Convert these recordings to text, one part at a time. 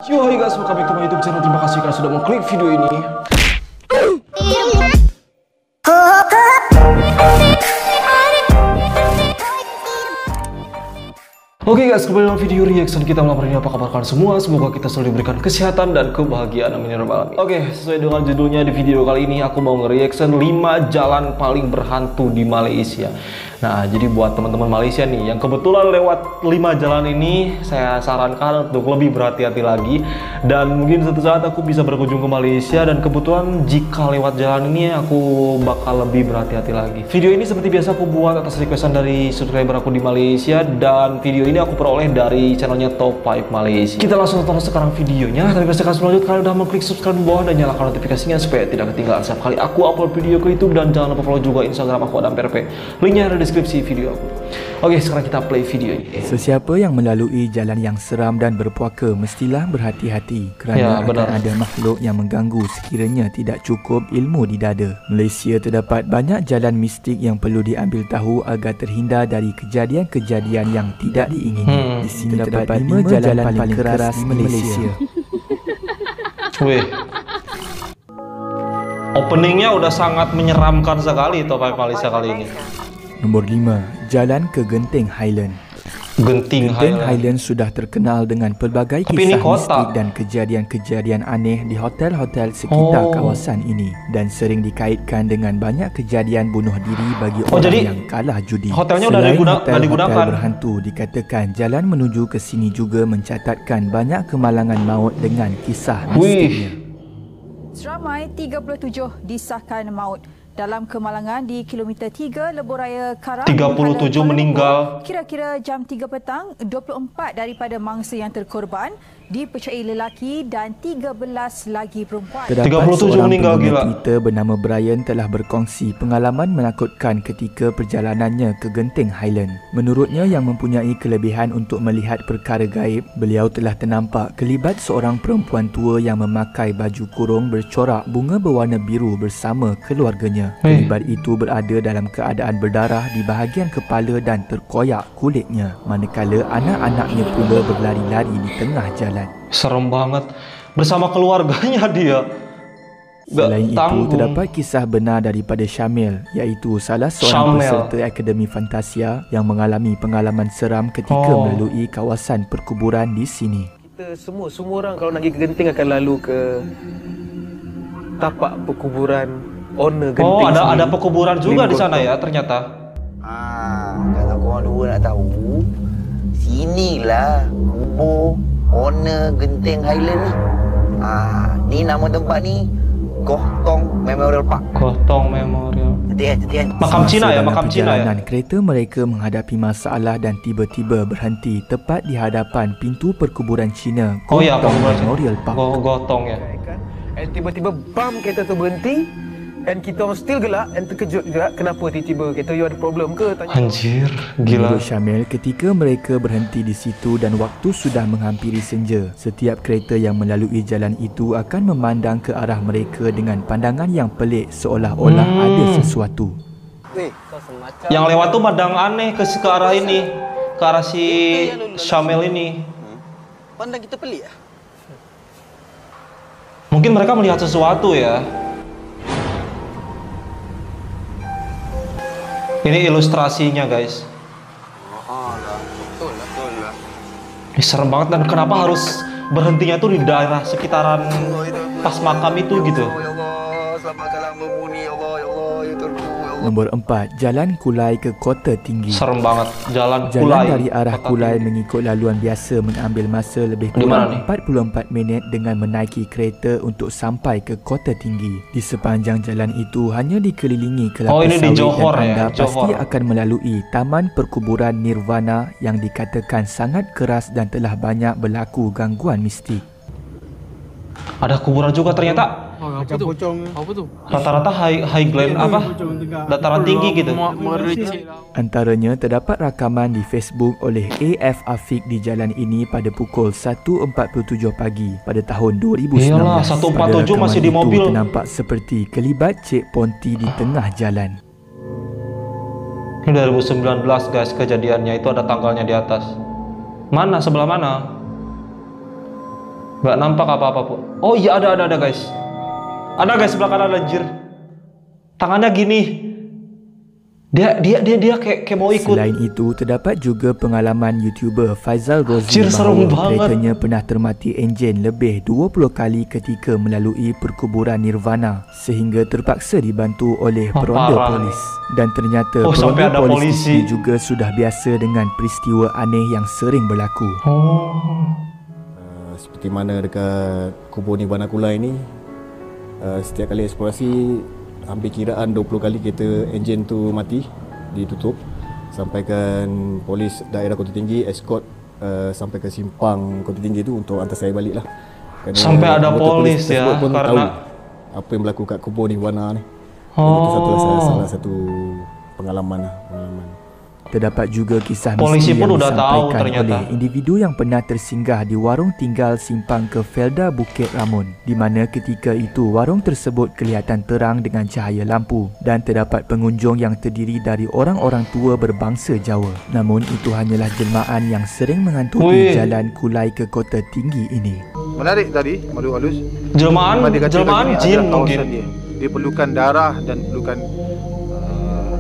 Yo, hai guys, welcome back to my YouTube channel. Terima kasih kalian sudah mau klik video ini. Oke guys, kembali dalam video reaction kita malam hari ini. Apa kabar kalian semua? Semoga kita selalu diberikan kesehatan dan kebahagiaan, amin ya rabbal alamin. Oke, sesuai dengan judulnya di video kali ini aku mau nge-reaction 5 jalan paling berhantu di Malaysia. Nah, jadi buat teman-teman Malaysia nih yang kebetulan lewat 5 jalan ini, saya sarankan untuk lebih berhati-hati lagi. Dan mungkin suatu saat aku bisa berkunjung ke Malaysia, dan kebetulan jika lewat jalan ini aku bakal lebih berhati-hati lagi. Video ini seperti biasa aku buat atas requestan dari subscriber aku di Malaysia, dan video ini aku peroleh dari channelnya Top 5 Malaysia. Kita langsung tonton sekarang videonya. Tapi sebelum lanjut, kalian udah mengklik subscribe di bawah dan nyalakan notifikasinya supaya tidak ketinggalan setiap kali aku upload video ke YouTube. Dan jangan lupa follow juga Instagram aku @AdamPRP. Linknya ada di deskripsi video aku. Oke, sekarang kita play video ini. Sesiapa yang melalui jalan yang seram dan berpuaka mestilah berhati-hati kerana akan ada makhluk yang mengganggu sekiranya tidak cukup ilmu di dada. Malaysia terdapat banyak jalan mistik yang perlu diambil tahu agar terhindar dari kejadian-kejadian yang tidak diingini. Di sini terdapat 5 jalan paling keras di Malaysia. Wih, openingnya udah sangat menyeramkan sekali Top 5 Malaysia kali ini. Nombor 5, jalan ke Genting Highland. Genting Highland sudah terkenal dengan pelbagai kisah mistik dan kejadian-kejadian aneh di hotel-hotel sekitar kawasan ini, dan sering dikaitkan dengan banyak kejadian bunuh diri bagi orang yang kalah judi. Hotelnya Selain udah digunakan. hotel berhantu, dikatakan jalan menuju ke sini juga mencatatkan banyak kemalangan maut dengan kisah mistiknya. Seramai 37 disahkan maut dalam kemalangan di kilometer 3 Lebuhraya Karang. 37 meninggal. Kira-kira jam 3 petang, 24 daripada mangsa yang terkorban dipercayai lelaki dan 13 lagi perempuan. Terdapat 37 meninggal, gila. Twitter bernama Brian telah berkongsi pengalaman menakutkan ketika perjalanannya ke Genting Highland. Menurutnya, yang mempunyai kelebihan untuk melihat perkara gaib, beliau telah ternampak kelibat seorang perempuan tua yang memakai baju kurung bercorak bunga berwarna biru bersama keluarganya. Kelibat itu berada dalam keadaan berdarah di bahagian kepala dan terkoyak kulitnya, manakala anak-anaknya pula berlari-lari di tengah jalan. Serem banget. Bersama keluarganya dia. Selain itu, terdapat kisah benar daripada Syamil, iaitu salah seorang peserta Akademi Fantasia yang mengalami pengalaman seram ketika melalui kawasan perkuburan di sini. Kita semua orang kalau nak pergi ke Genting akan lalu ke tapak perkuburan owner Genting. Ada perkuburan juga di sana ya ternyata. Kalau korang dua nak tahu, sinilah kubur owner Genting Highland ni. Ni nama tempat ni Gohtong Memorial Park. Gohtong Memorial. Cantik. Makam Cina ya, makam Cina ya. Kereta mereka menghadapi masalah dan tiba-tiba berhenti tepat di hadapan pintu perkuburan Cina. Gohtong Memorial Park. Gohtong ya. Dan tiba-tiba bam kereta tu berhenti. Dan kita orang still gelak dan terkejut juga. Kenapa tiba-tiba kereta you ada problem ke? Tanya. Anjir, gila. Menurut Syamil, ketika mereka berhenti di situ dan waktu sudah menghampiri senja, setiap kereta yang melalui jalan itu akan memandang ke arah mereka dengan pandangan yang pelik, seolah-olah ada sesuatu. Yang lewat tuh pandang aneh ke arah ini, ke arah si Syamil ini. Pandang kita pelik lah. Mungkin mereka melihat sesuatu ya. Ini ilustrasinya guys. Betul lah. Ini serem banget, dan kenapa harus berhentinya tuh di daerah sekitaran pas makam itu gitu. Ya Allah, selamatkanlah hamba-Mu ni, ya Allah, ya Tuhanku, ya Allah. Nombor 4, Jalan Kulai ke Kota Tinggi. Serem banget. Jalan dari arah Kulai mengikut laluan biasa mengambil masa lebih kurang 44 minit dengan menaiki kereta untuk sampai ke Kota Tinggi. Di sepanjang jalan itu hanya dikelilingi kelapa ini di sawit Johor dan anda ya, pasti akan melalui Taman Perkuburan Nirvana yang dikatakan sangat keras dan telah banyak berlaku gangguan mistik. Ada kuburan juga ternyata. Apa tu? Rata-rata highland dataran tinggi gitu. Antaranya terdapat rakaman di Facebook oleh AF Afiq di jalan ini pada pukul 1.47 pagi pada tahun 2019. Iyalah, 1.47 masih di mobil. Nampak seperti kelibat Cik Ponti di tengah jalan. Ini 2019 guys kejadiannya, itu ada tanggalnya di atas. Mana, sebelah mana? Nggak nampak apa-apa pun. Oh iya ada guys. Ada guys sebelah kanan anjir. Tangannya gini. Dia kayak mau ikut. Selain itu, terdapat juga pengalaman YouTuber Faizal Rozi Anjir, serem bahawa banget. keretanya pernah termati enjin lebih 20 kali ketika melalui perkuburan Nirvana sehingga terpaksa dibantu oleh peronda parah. polis. Dan ternyata sampai ada peronda polis polisi. itu juga sudah biasa dengan peristiwa aneh yang sering berlaku. Seperti mana dekat kubur Nirvana Kulai ni, setiap kali eksplorasi hampir kiraan 20 kali kereta enjin tu mati, ditutup, sampaikan polis daerah Kota Tinggi escort sampai ke simpang Kota Tinggi tu untuk hantar saya balik lah. Kerana Sampai ada anggota polis ya, tersebut pun karena- tahu apa yang berlaku kat kubur Nirvana ni. Itu salah satu pengalaman. Terdapat juga kisah Polisi misteri pun yang udah tahu disampaikan ternyata. oleh individu yang pernah tersinggah di warung tinggal simpang ke Felda Bukit Ramon, di mana ketika itu warung tersebut kelihatan terang dengan cahaya lampu dan terdapat pengunjung yang terdiri dari orang-orang tua berbangsa Jawa. Namun itu hanyalah jelmaan yang sering Weh. menghantui jalan Kulai ke Kota Tinggi ini. Menarik tadi, Madu Alus. Jelmaan Memang dia kata jelmaan kat sini jin adalah mungkin. kawasan dia perlukan darah dan perlukan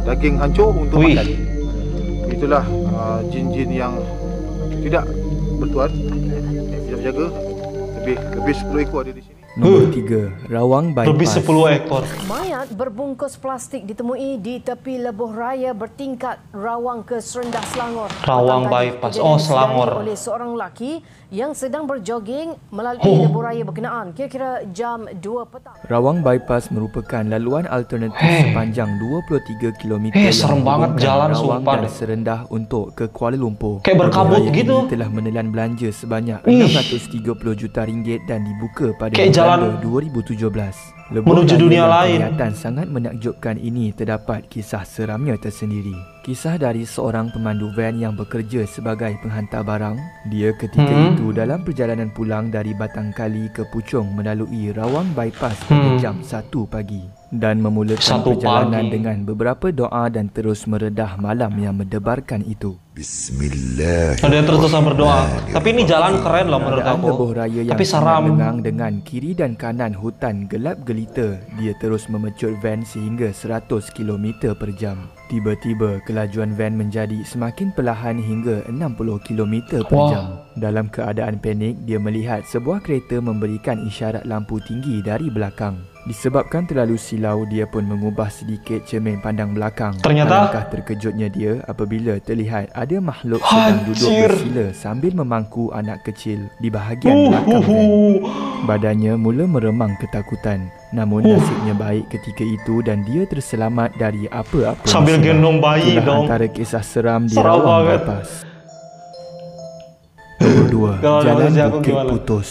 daging hancur untuk Wih. makan. Itulah jin-jin yang tidak bertuan, tidak berjaga. Lebih 10 ekor ada di sini. Nombor 3, Rawang Lebih Bypass. 10 ekor. Mayat berbungkus plastik ditemui di tepi lebuh raya bertingkat Rawang ke Serendah, Selangor. Rawang Petang tadi, Bypass. kejadian Oh, Selangor. disedari oleh seorang lelaki yang sedang berjoging melalui lebuh raya berkenaan kira-kira jam 2 petang. Rawang Bypass merupakan laluan alternatif sepanjang 23 km serem banget jalan, Rawang sumpah dan deh. Serendah untuk ke Kuala Lumpur. Kayak berkabut Raya gitu. ini telah menelan belanja sebanyak Ih. RM630 juta dan dibuka pada Kayak jalan November 2017. menuju raya dunia dan lain. Penglihatan sangat menakjubkan ini terdapat kisah seramnya tersendiri. Kisah dari seorang pemandu van yang bekerja sebagai penghantar barang. Dia ketika itu dalam perjalanan pulang dari Batang Kali ke Puchong melalui Rawang Bypass pada jam 1 pagi dan memulakan 1 perjalanan pagi. dengan beberapa doa dan terus meredah malam yang mendebarkan itu. Ada yang terus-terusan berdoa. Tapi ini jalan keren loh menurut Keadaan aku. lebuh raya yang Tapi sangat seram. lengang dengan kiri dan kanan hutan gelap gelita. Dia terus memecut van sehingga 100 km per jam. Tiba-tiba kelajuan van menjadi semakin perlahan hingga 60 km per Wah. jam. Dalam keadaan panik, dia melihat sebuah kereta memberikan isyarat lampu tinggi dari belakang. Disebabkan terlalu silau, dia pun mengubah sedikit cermin pandang belakang. Ternyata- Alangkah terkejutnya dia apabila terlihat ada makhluk sedang duduk Anjir. bersila sambil memangku anak kecil di bahagian belakang van. Badannya mula meremang ketakutan. Namun nasibnya baik ketika itu dan dia terselamat dari apa-apa Sambil musibah. gendong bayi Itulah dong. antara kisah seram di Seram Rawang banget. Bypass. Nombor 2, Kalau Jalan menurut aku Bukit gimana? Putus.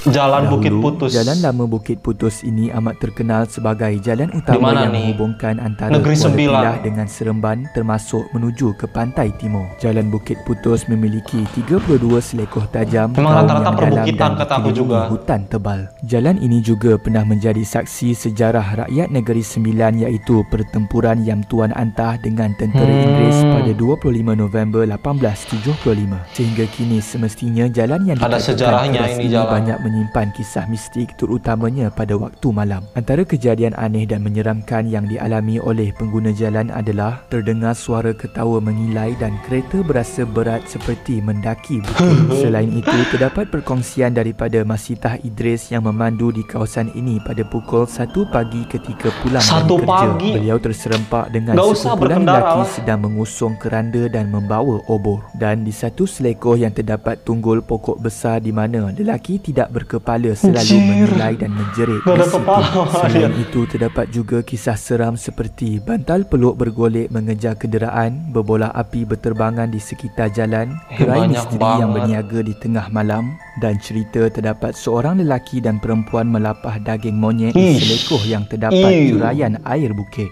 Jalan Dahulu, Bukit Putus. Jalan lama Bukit Putus ini amat terkenal sebagai jalan utama mana yang nih? menghubungkan antara Negeri Kuala Sembilan. Pilah dengan Seremban termasuk menuju ke pantai timur. Jalan Bukit Putus memiliki 32 selekoh tajam, Memang kaum rata-rata yang perbukitan dalam dan kata aku dikelilingi juga. hutan tebal. Jalan ini juga pernah menjadi saksi sejarah rakyat Negeri Sembilan iaitu pertempuran Yam Tuan Antah dengan tentera Inggeris pada 25 November 1875. Sehingga kini semestinya jalan yang Ada dikatakan sejarahnya keras ini jalan. banyak menyimpan kisah mistik terutamanya pada waktu malam. Antara kejadian aneh dan menyeramkan yang dialami oleh pengguna jalan adalah terdengar suara ketawa mengilai dan kereta berasa berat seperti mendaki bukit. Selain itu, terdapat perkongsian daripada Masitah Idris yang memandu di kawasan ini pada pukul 1 pagi ketika pulang 1 dari kerja. pagi? Beliau terserempak dengan Nggak usah sekumpulan berkendara lelaki lah. sedang mengusung keranda dan membawa obor. Dan di satu selekoh yang terdapat tunggul pokok besar di mana lelaki tidak berkepala selalu menilai dan menjerit Nggak di ada situ. kepala malah Selain dia. itu, terdapat juga kisah seram seperti bantal peluk bergolek mengejar kenderaan, berbola api berterbangan di sekitar jalan, gerai banyak misteri banget. yang berniaga di tengah malam, dan cerita terdapat seorang lelaki dan perempuan melapah daging monyet di Ish. selekoh yang terdapat Ew. juraian air bukit.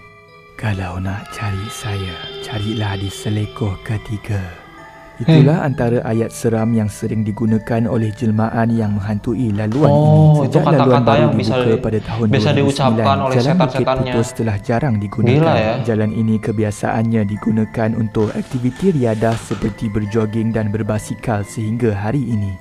Kalau nak cari saya, carilah di selekoh ketiga. Itulah antara ayat seram yang sering digunakan oleh jelmaan yang menghantui laluan ini. Oh, itu Sejak laluan kata-kata baru yang bisa dibuka pada tahun bisa 2009, diucapkan oleh Jalan Bukit setan-setannya. Putus telah jarang digunakan. Gila ya. Jalan ini kebiasaannya digunakan untuk aktiviti riadah seperti berjoging dan berbasikal sehingga hari ini.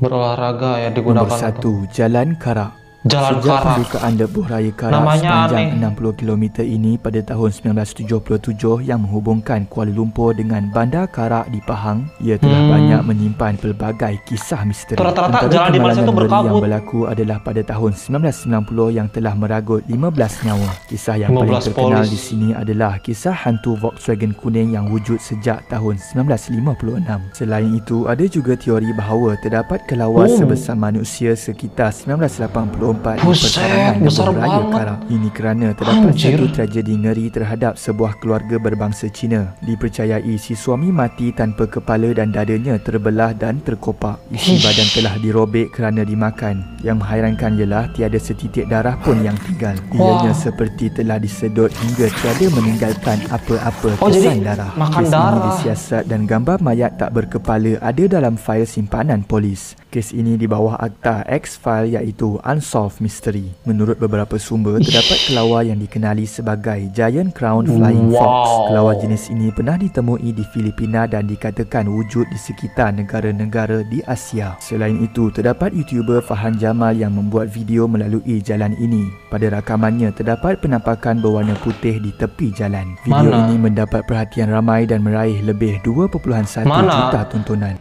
berolahraga ya digunakan. Nomor 1, Jalan Karak. Jalan Sejak Karak. pembukaan lebuh raya Karak Namanya sepanjang aneh. 60 km ini pada tahun 1977 yang menghubungkan Kuala Lumpur dengan Bandar Karak di Pahang, ia telah banyak menyimpan pelbagai kisah misteri. Rata-rata Antara jalan di Malaysia kemalangan itu ngeri yang berkabut. berlaku adalah pada tahun 1990 yang telah meragut 15 nyawa. Kisah yang paling 15 terkenal polis. di sini adalah kisah hantu Volkswagen kuning yang wujud sejak tahun 1956. Selain itu, ada juga teori bahawa terdapat kelawar sebesar manusia sekitar 1984 Buset, besar lebuh raya banget. Karak. Ini kerana terdapat Anjir. satu tragedi ngeri terhadap sebuah keluarga berbangsa Cina. Dipercayai si suami mati tanpa kepala dan dadanya terbelah dan terkopak. Isi badan telah dirobek kerana dimakan. Yang menghairankan ialah tiada setitik darah pun yang tinggal. Ianya seperti telah disedot hingga tiada meninggalkan apa-apa kesan jadi darah. makan Kes ini darah. disiasat dan gambar mayat tak berkepala ada dalam fail simpanan polis. Kes ini di bawah akta X-File iaitu Unsolved Mystery. Menurut beberapa sumber, terdapat kelawar yang dikenali sebagai Giant Crown Flying Fox. Kelawar jenis ini pernah ditemui di Filipina dan dikatakan wujud di sekitar negara-negara di Asia. Selain itu, terdapat YouTuber Fahan Jamal yang membuat video melalui jalan ini. Pada rakamannya, terdapat penampakan berwarna putih di tepi jalan. Video Mana? ini mendapat perhatian ramai dan meraih lebih 2.1 Mana? juta tontonan.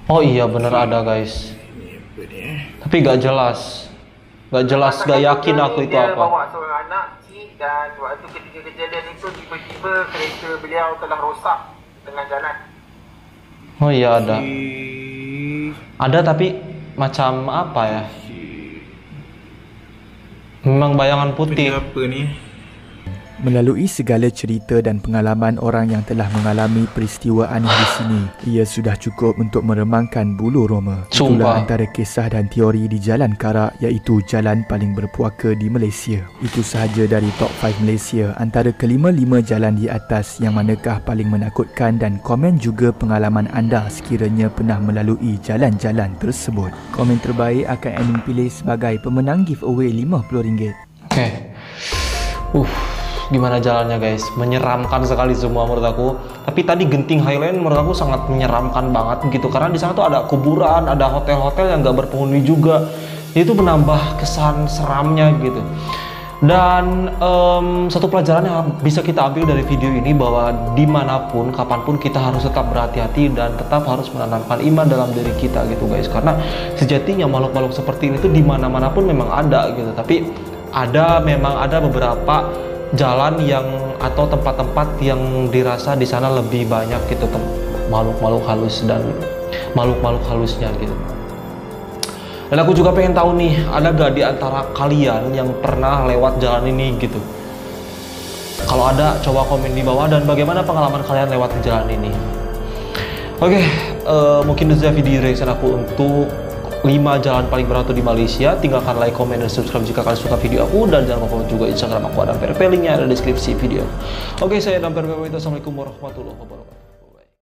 Oh iya bener ada guys. Tapi gak jelas. Gak yakin aku itu Dia apa. bawa seorang anak kecil dan waktu ketika kejadian itu tiba-tiba kereta beliau telah rosak di tengah jalan. Oh iya ada. Ada tapi macam apa ya? Memang bayangan putih. Melalui segala cerita dan pengalaman orang yang telah mengalami peristiwa aneh di sini, ia sudah cukup untuk meremangkan bulu roma. Itulah Sumpah. antara kisah dan teori di Jalan Karak, iaitu jalan paling berpuaka di Malaysia. Itu sahaja dari Top 5 Malaysia. Antara kelima-lima jalan di atas, yang manakah paling menakutkan, dan komen juga pengalaman anda sekiranya pernah melalui jalan-jalan tersebut. Komen terbaik akan Admin pilih sebagai pemenang giveaway RM50. Oke. Gimana jalannya guys? Menyeramkan sekali semua menurut aku. Tapi tadi Genting Highland menurut aku sangat menyeramkan banget gitu, karena di sana tuh ada kuburan, ada hotel-hotel yang gak berpenghuni juga. Itu menambah kesan seramnya gitu. Dan satu pelajaran yang bisa kita ambil dari video ini, bahwa dimanapun, kapanpun kita harus tetap berhati-hati dan tetap harus menanamkan iman dalam diri kita gitu guys. Karena sejatinya makhluk-makhluk seperti ini tuh dimana-mana pun memang ada gitu. Tapi memang ada beberapa jalan yang atau tempat-tempat yang dirasa di sana lebih banyak gitu makhluk-makhluk halus dan makhluk-makhluk halusnya gitu. Dan aku juga pengen tahu nih, ada gak di antara kalian yang pernah lewat jalan ini gitu? Kalau ada, coba komen di bawah. Dan bagaimana pengalaman kalian lewat jalan ini? Oke, mungkin itu saja video reaction aku untuk 5 jalan paling berhantu di Malaysia. Tinggalkan like, komen, dan subscribe jika kalian suka video aku. Dan jangan lupa juga Instagram aku, Adam PRP, linknya ada di deskripsi video. Oke, saya Adam PRP, assalamualaikum warahmatullahi wabarakatuh.